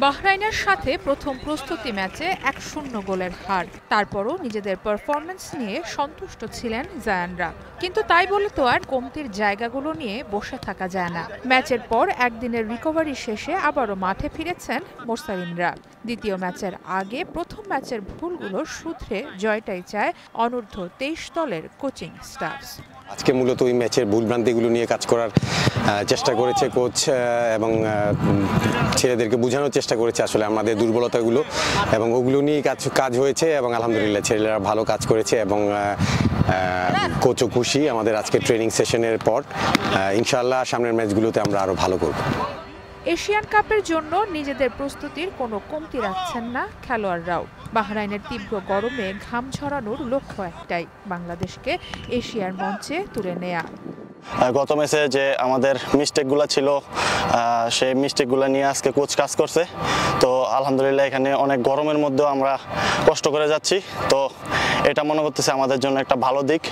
বাহরাইনের সাথে প্রথম প্রস্তুতি ম্যাচে ১-০ গোলের হার। তারপরও নিজেদের পারফরম্যান্স নিয়ে সন্তুষ্ট ছিলেন জায়ানরা। কিন্তু তাই বলে তো আর কমতির জায়গাগুলো নিয়ে বসে থাকা যায় না। ম্যাচের পর একদিনের রিকভারি শেষে আবারও মাঠে ফিরেছেন মোরসালিনরা। দ্বিতীয় ম্যাচের আগে প্রথম ম্যাচের ভুলগুলো শুধরে জয়টাই চায় অনূর্ধ্ব-২৩ দলের কোচিং স্টাফ। আজকে মূলত ওই ম্যাচের ভুলভ্রান্তিগুলো নিয়ে কাজ করার চেষ্টা করেছে কোচ এবং ছেলেদেরকে বোঝানোর চেষ্টা করেছে আসলে আমাদের দুর্বলতাগুলো, এবং ওগুলো নিয়ে কাজ হয়েছে এবং আলহামদুলিল্লাহ ছেলেরা ভালো কাজ করেছে এবং কোচও খুশি আমাদের আজকে ট্রেনিং সেশনের পর। ইনশাআল্লাহ সামনের ম্যাচগুলোতে আমরা আরও ভালো করব। এশিয়ান কাপের জন্য নিজেদের প্রস্তুতির কোনো কমতি রাখছেন না খেলোয়াড়রাও। বাহরাইনের তীব্র গরমে ঘাম ঝরানোর লক্ষ্য একটাই, বাংলাদেশকে এশিয়ার মঞ্চে তুলে নেয়া। গত ম্যাচে যে আমাদের মিস্টেকগুলো ছিল সেই মিস্টেকগুলো নিয়ে আজকে কোচ কাজ করছে। তো আলহামদুলিল্লাহ এখানে অনেক গরমের মধ্যেও আমরা কষ্ট করে যাচ্ছি। তো এটা মনে করতেছে আমাদের জন্য একটা ভালো দিক,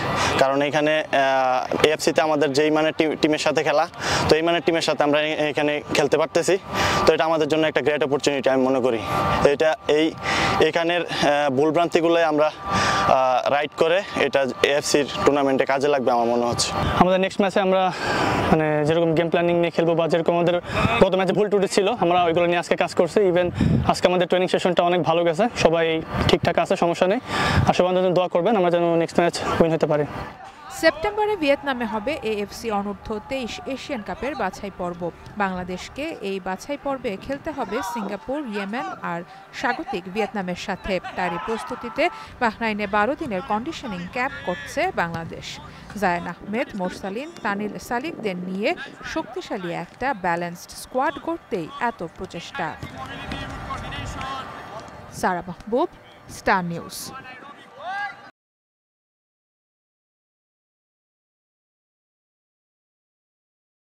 কারণ এখানে এএফসিতে আমাদের যেই মানের টিমের সাথে খেলা, তো এই মানের টিমের সাথে আমরা এখানে খেলতে পারতেছি। তো এটা আমাদের জন্য একটা গ্রেট অপরচুনিটি আমি মনে করি। এটা এখানের ভুলভ্রান্তিগুলোই আমরা রাইড করে এটা এএফসির টুর্নামেন্টে কাজে লাগবে আমার মনে হচ্ছে। আমাদের নেক্সট ম্যাচে আমরা যেরকম গেম প্ল্যানিং নিয়ে খেলবো বা যেরকম আমাদের গত ম্যাচে ভুল টুটি ছিল আমরা ওইগুলো নিয়ে আজকে কাজ করছি। ইভেন আজকে আমাদের ট্রেনিং সেশনটা অনেক ভালো গেছে, সবাই ঠিকঠাক আছে, সমস্যা নেই। আর সবাই যেন দোয়া করবেন আমরা যেন নেক্সট ম্যাচ উইন হতে পারি। সেপ্টেম্বরে ভিয়েতনামে হবে এএফসি অনূর্ধ্ব-২৩ এশিয়ান কাপের বাছাই পর্ব। বাংলাদেশকে এই বাছাই পর্বে খেলতে হবে সিঙ্গাপুর, ইয়েমেন আর স্বাগতিক ভিয়েতনামের সাথে। তারই প্রস্তুতিতে বাহরাইনে ১২ দিনের কন্ডিশনিং ক্যাম্প করছে বাংলাদেশ। জায়ান আহমেদ, মোরসালিন, তানিল সালিকদের নিয়ে শক্তিশালী একটা ব্যালেন্সড স্কোয়াড গড়তেই এত প্রচেষ্টা। সারা মাহবুব, স্টার নিউজ।